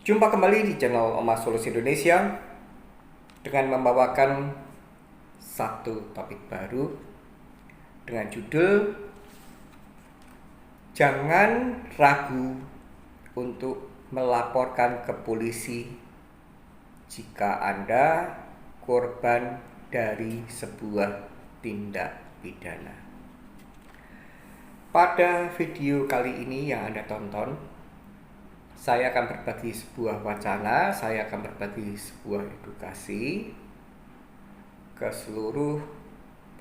Jumpa kembali di channel Oma Solusi Indonesia dengan membawakan satu topik baru dengan judul Jangan ragu untuk melaporkan ke polisi jika Anda korban dari sebuah tindak pidana. Pada video kali ini yang Anda tonton, saya akan berbagi sebuah wacana, saya akan berbagi sebuah edukasi ke seluruh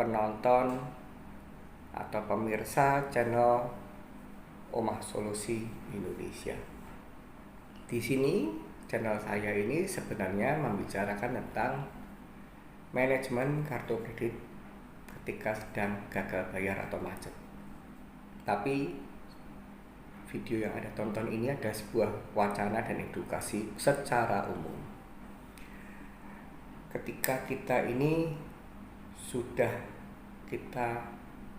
penonton atau pemirsa channel Omah Solusi Indonesia. Di sini channel saya ini sebenarnya membicarakan tentang manajemen kartu kredit ketika sedang gagal bayar atau macet. Tapi video yang Anda tonton ini ada sebuah wacana dan edukasi secara umum. Ketika kita ini sudah kita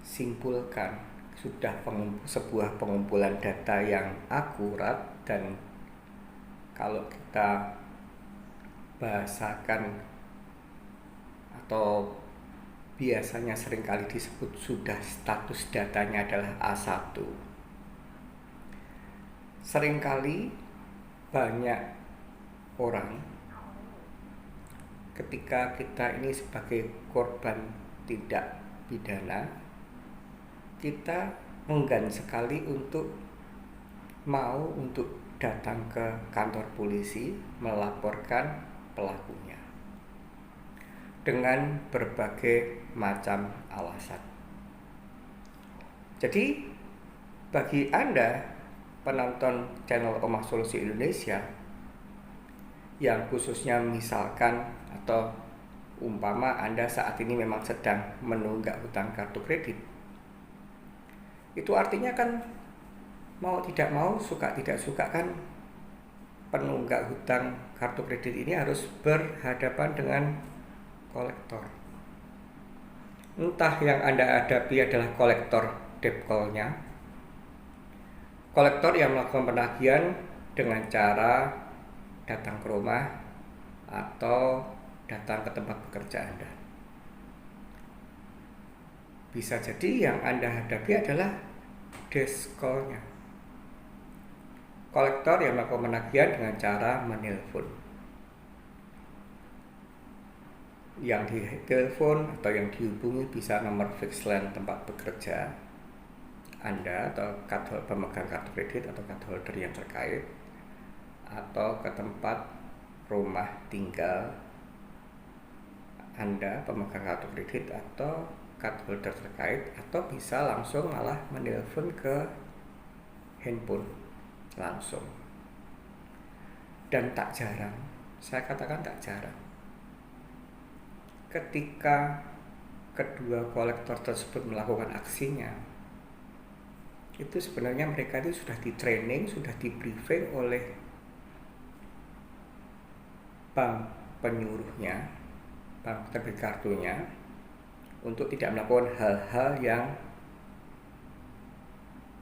simpulkan, sudah sebuah pengumpulan data yang akurat, dan kalau kita bahasakan atau biasanya seringkali disebut sudah status datanya adalah A1. Seringkali banyak orang ketika kita ini sebagai korban tindak pidana, kita enggan sekali untuk datang ke kantor polisi melaporkan pelakunya dengan berbagai macam alasan. Jadi bagi Anda penonton channel Omah Solusi Indonesia yang khususnya misalkan atau umpama Anda saat ini memang sedang menunggak hutang kartu kredit, itu artinya kan mau tidak mau, suka tidak suka kan, penunggak hutang kartu kredit ini harus berhadapan dengan kolektor. Entah yang Anda hadapi adalah kolektor debt call-nya, kolektor yang melakukan penagihan dengan cara datang ke rumah atau datang ke tempat bekerja Anda. Bisa jadi yang Anda hadapi adalah desk call-nya, kolektor yang melakukan penagihan dengan cara menelpon. Yang ditelepon atau yang dihubungi bisa nomor fix line tempat bekerja Anda atau pemegang kartu kredit atau card holder yang terkait, atau ke tempat rumah tinggal Anda pemegang kartu kredit atau card holder terkait, atau bisa langsung malah menelpon ke handphone langsung. Dan tak jarang, saya katakan tak jarang, ketika kedua kolektor tersebut melakukan aksinya, itu sebenarnya mereka itu sudah di-training, sudah di-briefing oleh bank penyuruhnya, bank terbit kartunya, untuk tidak melakukan hal-hal yang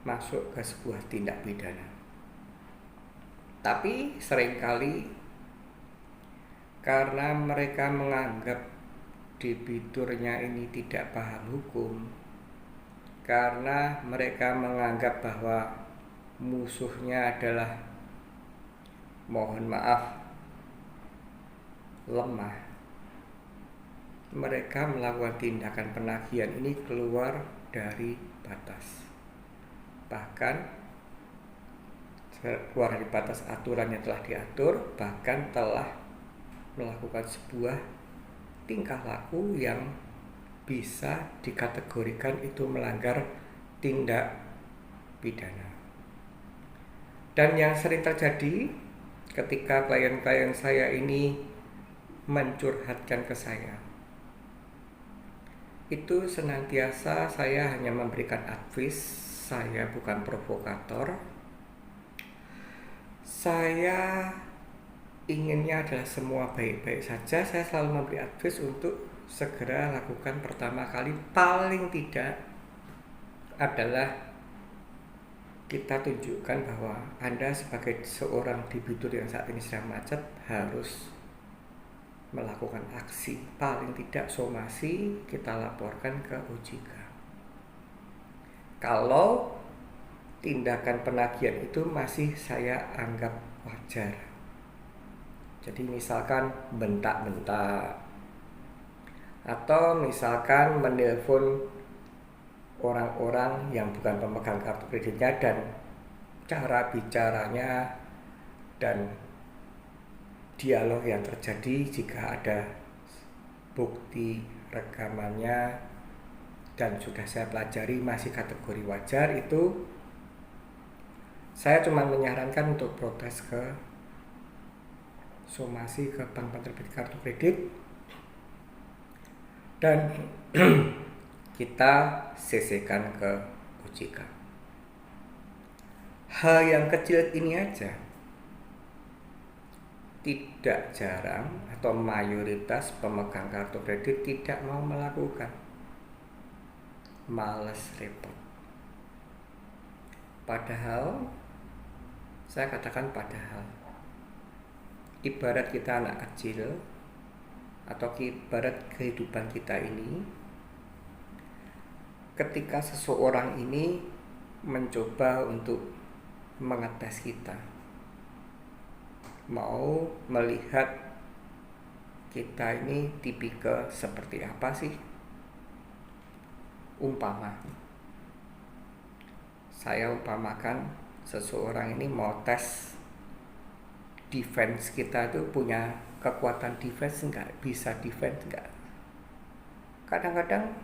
masuk ke sebuah tindak pidana. Tapi seringkali karena mereka menganggap debiturnya ini tidak paham hukum, karena mereka menganggap bahwa musuhnya adalah, mohon maaf, lemah, mereka melakukan tindakan penagihan ini keluar dari batas, bahkan keluar dari batas aturan yang telah diatur, bahkan telah melakukan sebuah tingkah laku yang bisa dikategorikan itu melanggar tindak pidana. Dan yang sering terjadi ketika klien-klien saya ini mencurhatkan ke saya, itu senantiasa saya hanya memberikan advice, saya bukan provokator. Saya inginnya adalah semua baik-baik saja. Saya selalu memberi advice untuk segera lakukan pertama kali, paling tidak adalah kita tunjukkan bahwa Anda sebagai seorang debitur yang saat ini sedang macet harus melakukan aksi, paling tidak somasi kita laporkan ke OJK. Kalau tindakan penagihan itu masih saya anggap wajar, jadi misalkan bentak-bentak atau misalkan menelpon orang-orang yang bukan pemegang kartu kreditnya dan cara bicaranya dan dialog yang terjadi, jika ada bukti rekamannya dan sudah saya pelajari masih kategori wajar, itu saya cuma menyarankan untuk protes ke somasi ke bank penerbit kartu kredit dan kita CC-kan ke OJK. Hal yang kecil ini aja tidak jarang atau mayoritas pemegang kartu kredit tidak mau melakukan, males repot. Padahal saya katakan padahal ibarat kita anak kecil atau ibarat kehidupan kita ini, ketika seseorang ini mencoba untuk mengetes kita, mau melihat kita ini tipikal seperti apa sih. Umpama saya umpamakan seseorang ini mau tes defense kita itu punya kekuatan defense enggak, bisa defense enggak. Kadang-kadang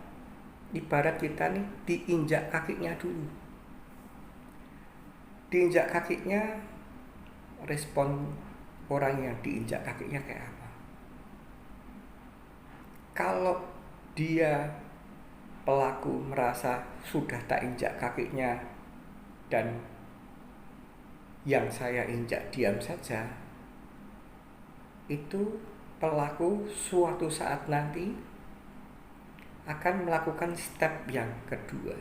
ibarat kita nih diinjak kakinya dulu, diinjak kakinya, respon orang yang diinjak kakinya kayak apa. Kalau dia pelaku merasa sudah tak injak kakinya dan yang saya injak diam saja, itu pelaku suatu saat nanti akan melakukan step yang kedua.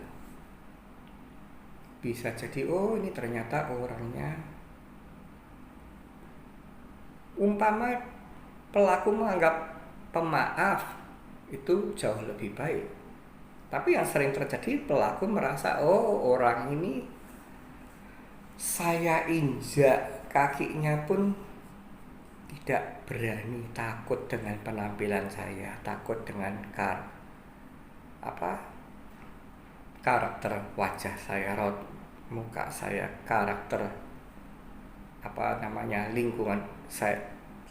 Bisa jadi, oh ini ternyata orangnya, umpama pelaku menganggap pemaaf, itu jauh lebih baik. Tapi yang sering terjadi, pelaku merasa, oh orang ini saya injak kakinya pun tidak berani, takut dengan penampilan saya, takut dengan karakter wajah saya, raut muka saya, karakter lingkungan saya,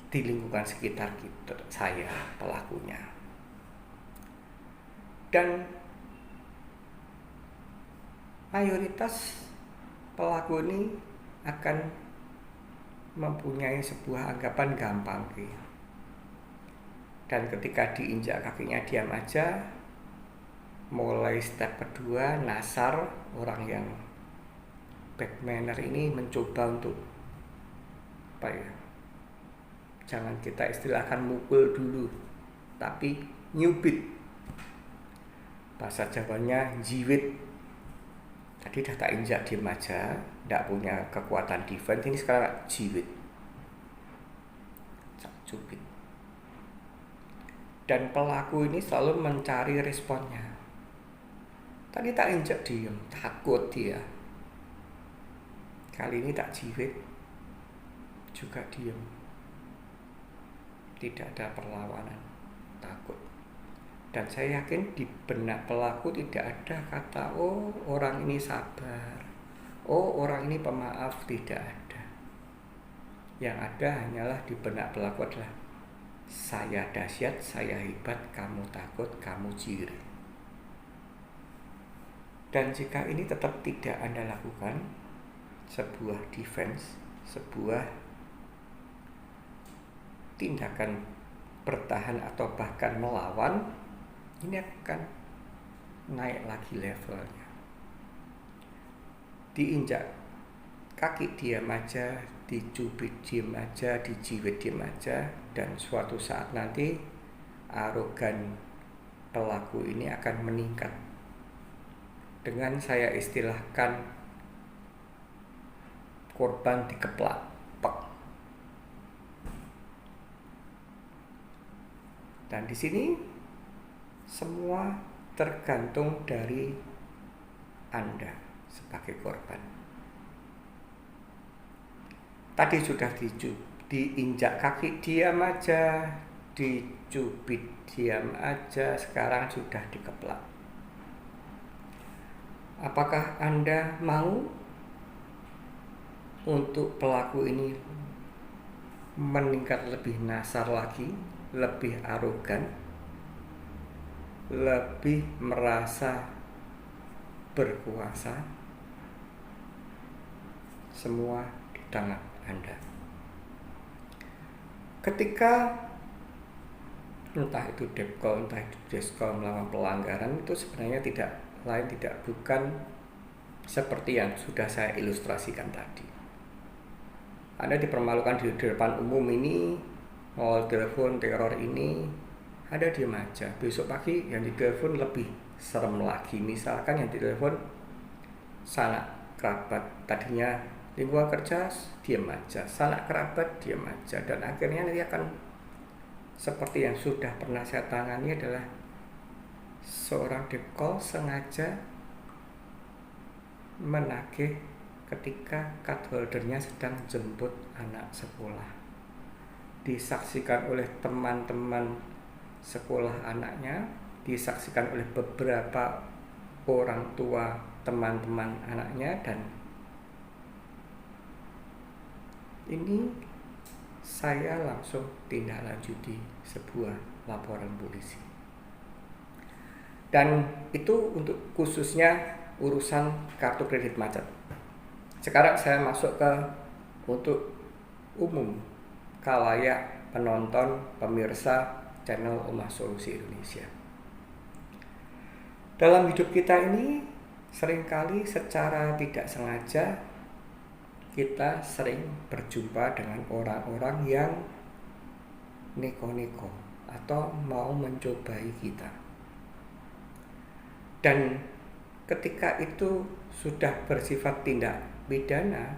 di lingkungan sekitar kita, saya pelakunya. Dan mayoritas pelaku ini akan mempunyai sebuah anggapan gampang gitu. Dan ketika diinjak kakinya diam aja, mulai step kedua, nasar, orang yang bad manner ini mencoba untuk jangan kita istilahkan mukul dulu, tapi nyubit, bahasa Jawanya jiwit. Tadi dah tak injak diam aja, tidak punya kekuatan defense, ini sekarang jiwit, cubit. Dan pelaku ini selalu mencari responnya. Tadi tak injak diam, takut dia. Kali ini tak jiwit, juga diam. Tidak ada perlawanan, takut. Dan saya yakin di benak pelaku tidak ada kata, oh orang ini sabar, oh orang ini pemaaf, tidak ada. Yang ada hanyalah di benak pelaku adalah, saya dahsyat, saya hebat, kamu takut, kamu jiri. Dan jika ini tetap tidak Anda lakukan, sebuah defense, sebuah tindakan bertahan atau bahkan melawan, ini akan naik lagi levelnya. Diinjak kaki diam aja, dicubit diam aja, dijiwit diam aja, dan suatu saat nanti arogan pelaku ini akan meningkat. Dengan saya istilahkan korban dikeplak. Pek. Dan di sini semua tergantung dari Anda sebagai korban. Tadi sudah diinjak kaki diam aja, dicubit diam aja, sekarang sudah dikeplak. Apakah Anda mau untuk pelaku ini meningkat lebih nasar lagi, lebih arogan, lebih merasa berkuasa? Semua di tangan Anda. Ketika entah itu Depkol, entah itu Deskol melakukan pelanggaran, itu sebenarnya tidak bukan seperti yang sudah saya ilustrasikan tadi. Anda dipermalukan di depan umum ini, mau telepon teror ini, Anda diam aja. Besok pagi yang ditelepon lebih serem lagi. Misalkan yang ditelepon sanak kerabat, tadinya lingkungan kerja, diam aja. Sanak kerabat, diam aja. Dan akhirnya nanti akan seperti yang sudah pernah saya tangani, adalah seorang Depkol sengaja menagih ketika card holdernya sedang jemput anak sekolah. Disaksikan oleh teman-teman sekolah anaknya, disaksikan oleh beberapa orang tua teman-teman anaknya, dan ini saya langsung tindak lanjuti sebuah laporan polisi. Dan itu untuk khususnya urusan kartu kredit macet. Sekarang saya masuk ke untuk umum, khalayak penonton, pemirsa channel Omah Solusi Indonesia. Dalam hidup kita ini seringkali secara tidak sengaja kita sering berjumpa dengan orang-orang yang neko-neko atau mau mencobai kita. Dan ketika itu sudah bersifat tindak pidana,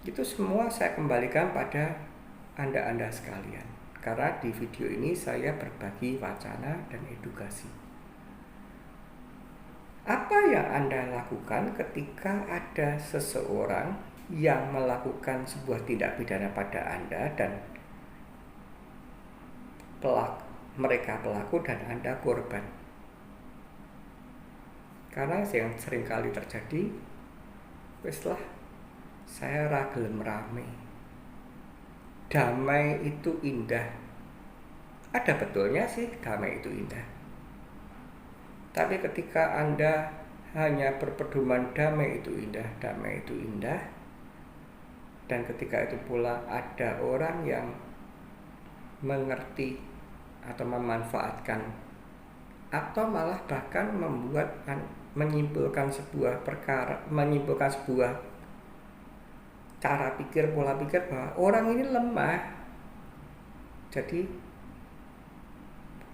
itu semua saya kembalikan pada Anda sekalian. Karena di video ini saya berbagi wacana dan edukasi. Apa yang Anda lakukan ketika ada seseorang yang melakukan sebuah tindak pidana pada Anda dan mereka pelaku dan Anda korban? Karena yang sering kali terjadi, weslah, saya ragel rame. Damai itu indah. Ada betulnya sih damai itu indah. Tapi ketika Anda hanya berpedoman damai itu indah, damai itu indah, dan ketika itu pula ada orang yang mengerti atau memanfaatkan atau malah bahkan menyimpulkan sebuah perkara, menyimpulkan sebuah cara pikir, pola pikir bahwa orang ini lemah. Jadi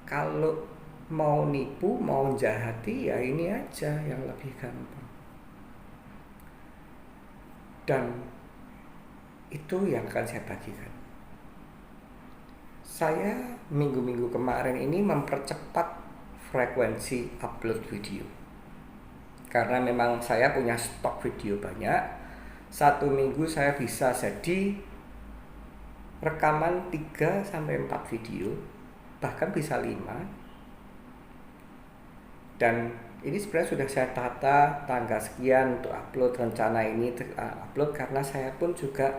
kalau mau nipu, mau jahati, ya ini aja yang lebih gampang. Dan itu yang akan saya bagikan. Saya minggu-minggu kemarin ini mempercepat frekuensi upload video. Karena memang saya punya stok video banyak. Satu minggu saya bisa jadi rekaman 3-4 video, bahkan bisa 5. Dan ini sebenarnya sudah saya tata tanggal sekian untuk upload, rencana ini upload, karena saya pun juga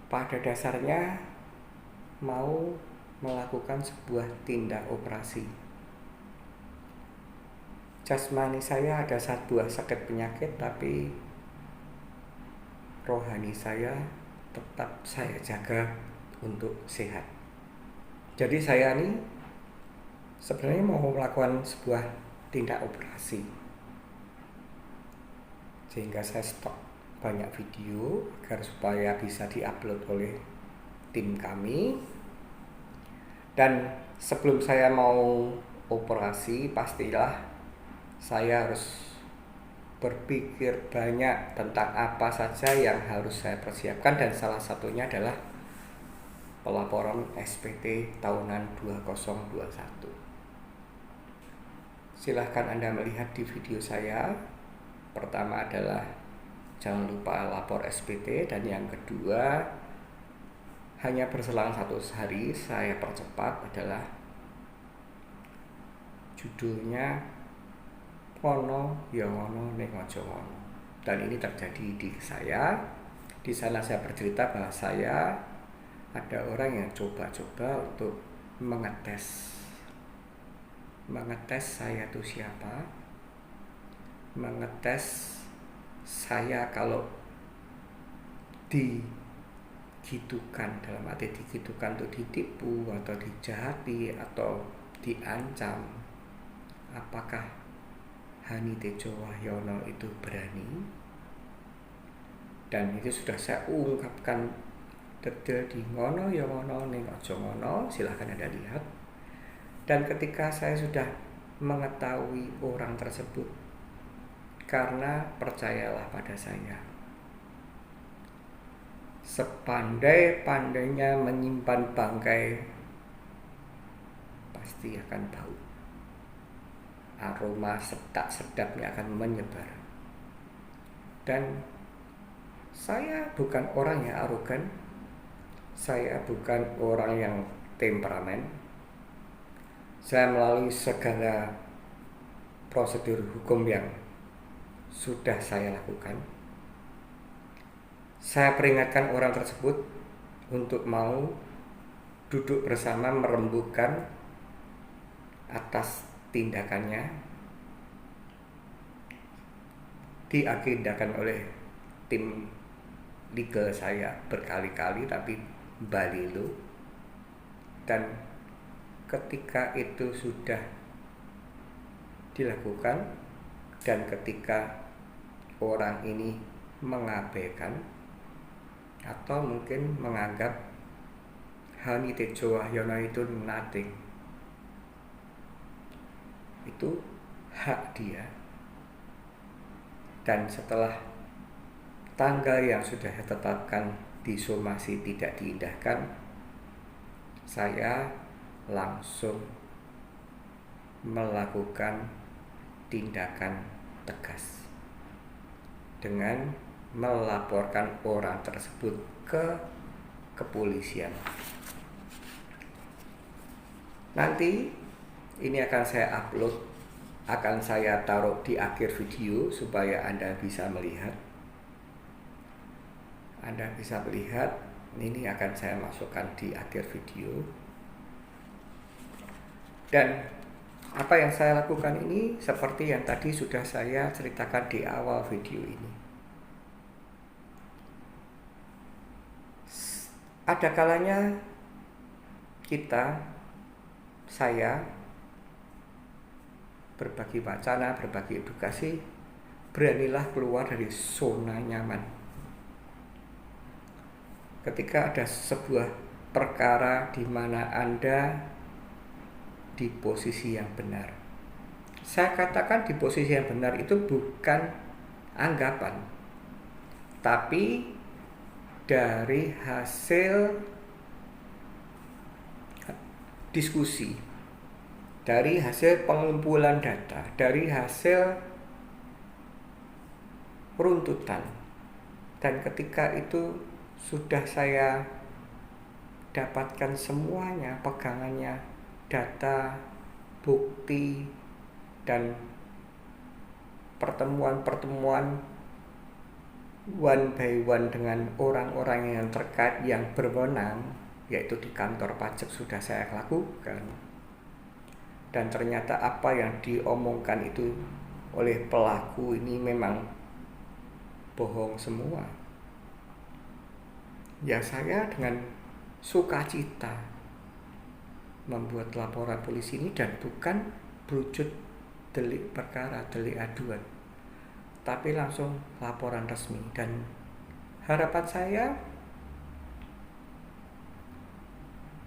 pada dasarnya mau melakukan sebuah tindak operasi. Jasmani saya ada sebuah sakit penyakit, tapi rohani saya tetap saya jaga untuk sehat. Jadi saya ini sebenarnya mau melakukan sebuah tindak operasi, sehingga saya stok banyak video agar supaya bisa diupload oleh tim kami. Dan sebelum saya mau operasi, pastilah saya harus berpikir banyak tentang apa saja yang harus saya persiapkan, dan salah satunya adalah pelaporan SPT tahunan 2021. Silahkan Anda melihat di video saya. Pertama adalah jangan lupa lapor SPT, dan yang kedua hanya berselang 1 hari saya percepat adalah judulnya ono ya ono ning aja ono. Dan ini terjadi di saya. Di sana saya bercerita bahwa saya ada orang yang coba-coba untuk mengetes saya itu siapa, mengetes saya kalau digitukan, dalam arti digitukan untuk ditipu atau dijahati atau diancam, apakah Hani Tejo Wahyono itu berani. Dan itu sudah saya ungkapkan detail di ngono ya ngono ning aja ngono, silahkan Anda lihat. Dan ketika saya sudah mengetahui orang tersebut, karena percayalah pada saya, sepandai-pandainya menyimpan bangkai pasti akan bau. Aroma sedap-sedapnya akan menyebar. Dan saya bukan orang yang arogan, saya bukan orang yang temperamen. Saya melalui segala prosedur hukum yang sudah saya lakukan. Saya peringatkan orang tersebut untuk mau duduk bersama merembukan atas tindakannya, diagendakan oleh tim legal saya berkali-kali, tapi balilo. Dan ketika itu sudah dilakukan, dan ketika orang ini mengabaikan atau mungkin menganggap Hani Tejo Wahyono itu nothing, itu hak dia. Dan setelah tanggal yang sudah ditetapkan disomasi tidak diindahkan, saya langsung melakukan tindakan tegas dengan melaporkan orang tersebut ke kepolisian. Nanti ini akan saya upload, akan saya taruh di akhir video supaya Anda bisa melihat. Ini akan saya masukkan di akhir video. Dan apa yang saya lakukan ini seperti yang tadi sudah saya ceritakan di awal video ini. Ada kalanya saya berbagi wacana, berbagi edukasi, beranilah keluar dari zona nyaman. Ketika ada sebuah perkara di mana Anda di posisi yang benar. Saya katakan di posisi yang benar itu bukan anggapan, tapi dari hasil diskusi, dari hasil pengumpulan data, dari hasil runtutan. Dan ketika itu sudah saya dapatkan semuanya, pegangannya, data, bukti, dan pertemuan-pertemuan one by one dengan orang-orang yang terkait yang berwenang, yaitu di kantor pajak sudah saya lakukan. Dan ternyata apa yang diomongkan itu oleh pelaku ini memang bohong semua. Ya, saya dengan sukacita membuat laporan polisi ini, dan bukan berwujud delik perkara, delik aduan, tapi langsung laporan resmi. Dan harapan saya,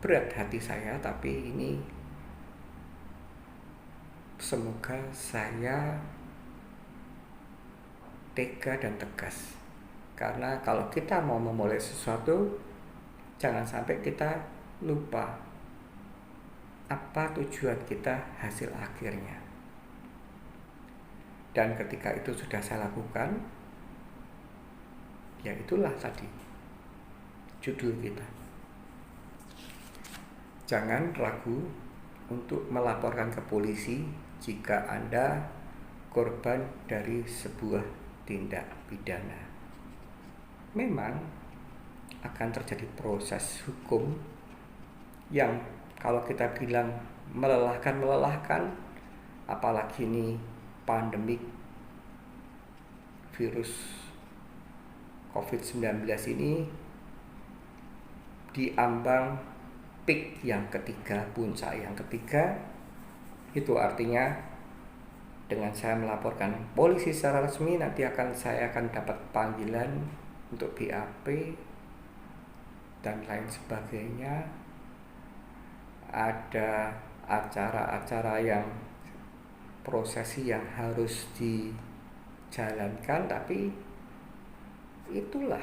berat hati saya, tapi ini semoga saya tega dan tegas. Karena kalau kita mau memulai sesuatu, jangan sampai kita lupa apa tujuan kita, hasil akhirnya. Dan ketika itu sudah saya lakukan, ya itulah tadi judul kita. Jangan ragu untuk melaporkan ke polisi jika Anda korban dari sebuah tindak pidana. Memang akan terjadi proses hukum yang kalau kita bilang melelahkan, apalagi ini pandemik virus COVID-19 ini diambang peak yang ketiga, puncak yang ketiga. Itu artinya dengan saya melaporkan polisi secara resmi, nanti saya akan dapat panggilan untuk BAP dan lain sebagainya. Ada acara-acara yang prosesi yang harus dijalankan, tapi itulah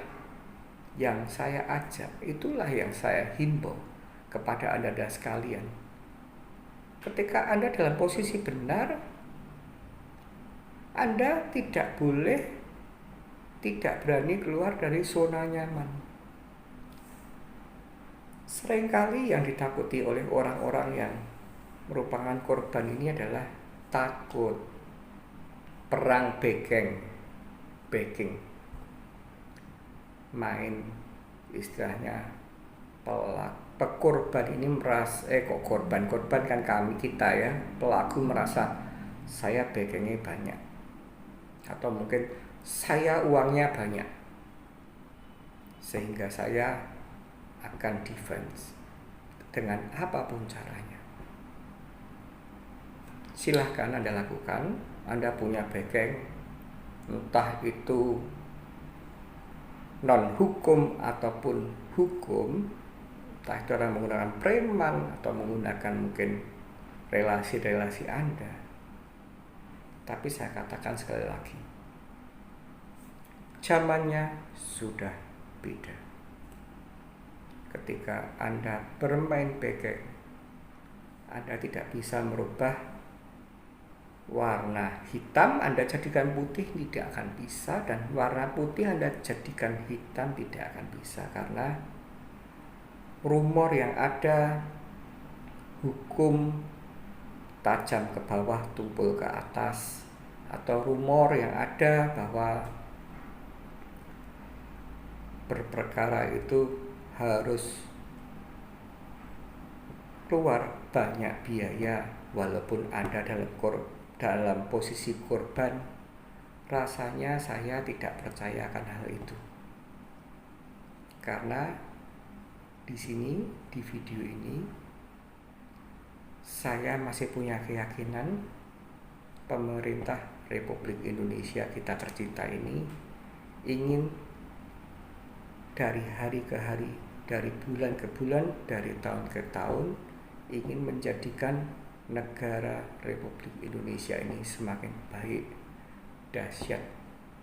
yang saya ajak, itulah yang saya himbau kepada Anda sekalian. Ketika Anda dalam posisi benar, Anda tidak berani keluar dari zona nyaman. Seringkali yang ditakuti oleh orang-orang yang merupakan korban ini adalah takut perang backing, main istilahnya pekorban ini merasa korban kan kita ya, pelaku merasa saya backingnya banyak, atau mungkin saya uangnya banyak, sehingga saya akan defense dengan apapun caranya. Silahkan Anda lakukan. Anda punya backing, entah itu non hukum ataupun hukum, entah itu orang menggunakan preman atau menggunakan mungkin relasi-relasi Anda. Tapi saya katakan sekali lagi, zamannya sudah beda. Ketika Anda bermain backing, Anda tidak bisa merubah warna hitam Anda jadikan putih, tidak akan bisa. Dan warna putih Anda jadikan hitam, tidak akan bisa. Karena rumor yang ada, hukum tajam ke bawah, tumpul ke atas. Atau rumor yang ada bahwa berperkara itu harus keluar banyak biaya, walaupun Anda dalam posisi korban. Rasanya saya tidak percaya akan hal itu, karena di sini, di video ini, saya masih punya keyakinan pemerintah Republik Indonesia kita tercinta ini ingin dari hari ke hari, dari bulan ke bulan, dari tahun ke tahun, ingin menjadikan negara Republik Indonesia ini semakin baik, dahsyat,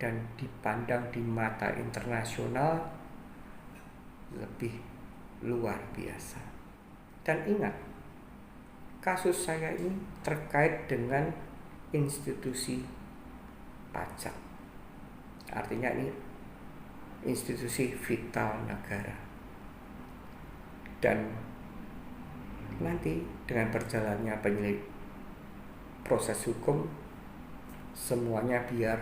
dan dipandang di mata internasional lebih luar biasa. Dan ingat, kasus saya ini terkait dengan institusi pajak. Artinya ini institusi vital negara. Dan nanti dengan berjalannya proses hukum, semuanya biar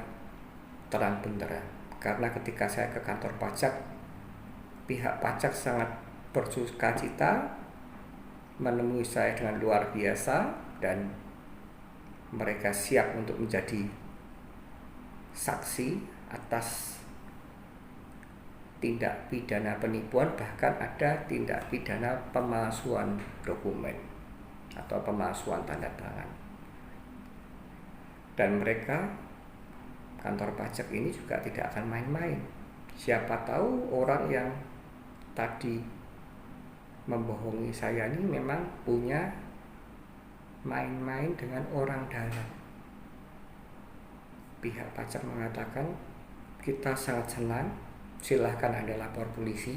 terang benderang. Karena ketika saya ke kantor pajak, pihak pajak sangat bersukacita menemui saya dengan luar biasa, dan mereka siap untuk menjadi saksi atas tindak pidana penipuan, bahkan ada tindak pidana pemalsuan dokumen atau pemalsuan tanda tangan. Dan mereka, kantor pajak ini juga tidak akan main-main. Siapa tahu orang yang tadi membohongi saya ini memang punya main-main dengan orang dalam. Pihak pajak mengatakan kita sangat senang. Silahkan Anda lapor polisi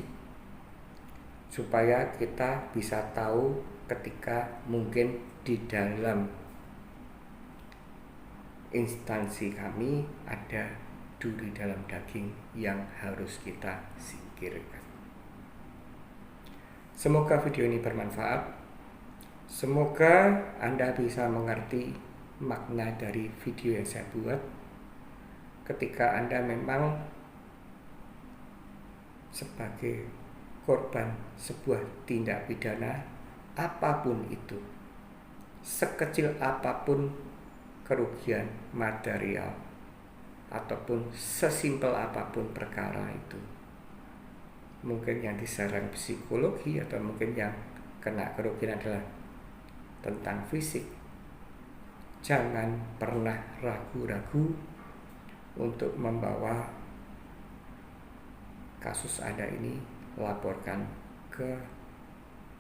supaya kita bisa tahu ketika mungkin di dalam instansi kami ada duri dalam daging yang harus kita singkirkan. Semoga video ini bermanfaat. Semoga Anda bisa mengerti makna dari video yang saya buat. Ketika Anda memang sebagai korban sebuah tindak pidana apapun itu, sekecil apapun kerugian material ataupun sesimpel apapun perkara itu, mungkin yang diserang psikologi atau mungkin yang kena kerugian adalah tentang fisik, jangan pernah ragu-ragu untuk membawa kasus Anda ini laporkan ke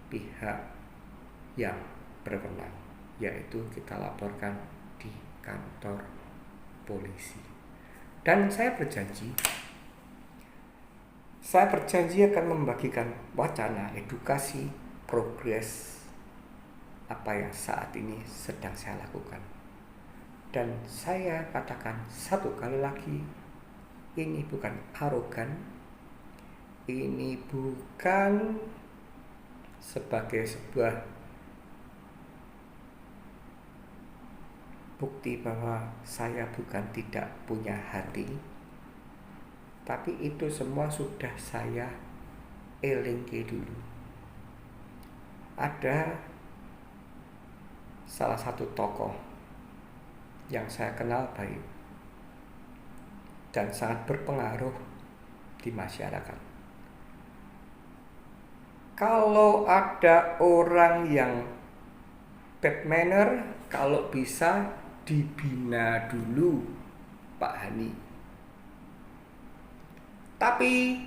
pihak yang berwenang, yaitu kita laporkan di kantor polisi. Dan saya berjanji akan membagikan wacana, edukasi, progres apa yang saat ini sedang saya lakukan. Dan saya katakan satu kali lagi, ini bukan arogan, ini bukan sebagai sebuah bukti bahwa saya bukan tidak punya hati, tapi itu semua sudah saya elingke dulu. Ada salah satu tokoh yang saya kenal baik dan sangat berpengaruh di masyarakat. Kalau ada orang yang bad manner, kalau bisa dibina dulu, Pak Hani. Tapi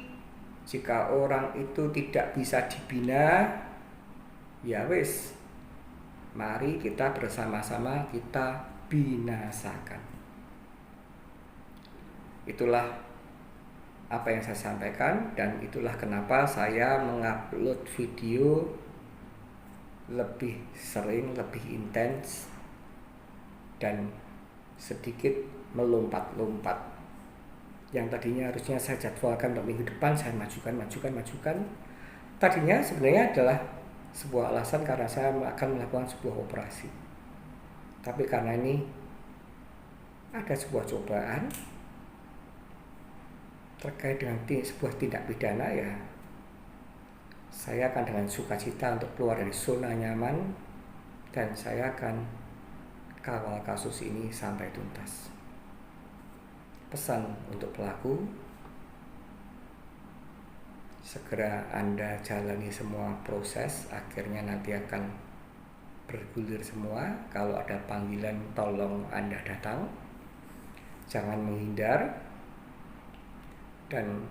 jika orang itu tidak bisa dibina, ya wis, mari kita bersama-sama kita binasakan. Itulah apa yang saya sampaikan, dan itulah kenapa saya mengupload video lebih sering, lebih intens, dan sedikit melompat-lompat. Yang tadinya harusnya saya jadwalkan untuk minggu depan, saya majukan. Tadinya sebenarnya adalah sebuah alasan karena saya akan melakukan sebuah operasi. Tapi karena ini ada sebuah cobaan terkait dengan sebuah tindak pidana, ya saya akan dengan sukacita untuk keluar dari zona nyaman, dan saya akan kawal kasus ini sampai tuntas. Pesan untuk pelaku, segera Anda jalani semua proses, akhirnya nanti akan bergulir semua. Kalau ada panggilan, tolong Anda datang, jangan menghindar. Dan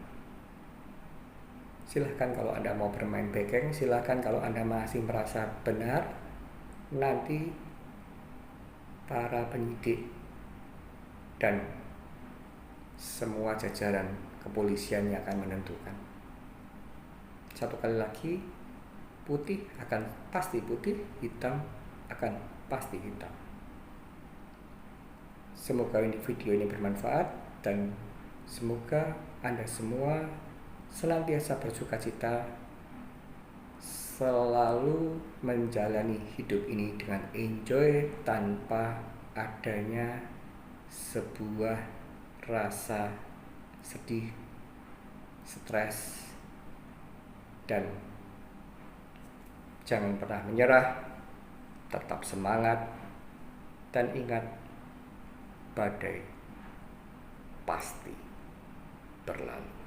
silahkan kalau Anda mau bermain bekeng, silahkan kalau Anda masih merasa benar, nanti para penyidik dan semua jajaran kepolisian yang akan menentukan. Satu kali lagi, putih akan pasti putih, hitam akan pasti hitam. Semoga video ini bermanfaat, dan semoga Anda semua senantiasa bersukacita, selalu menjalani hidup ini dengan enjoy tanpa adanya sebuah rasa sedih, stres, dan jangan pernah menyerah, tetap semangat, dan ingat, badai pasti berlalu.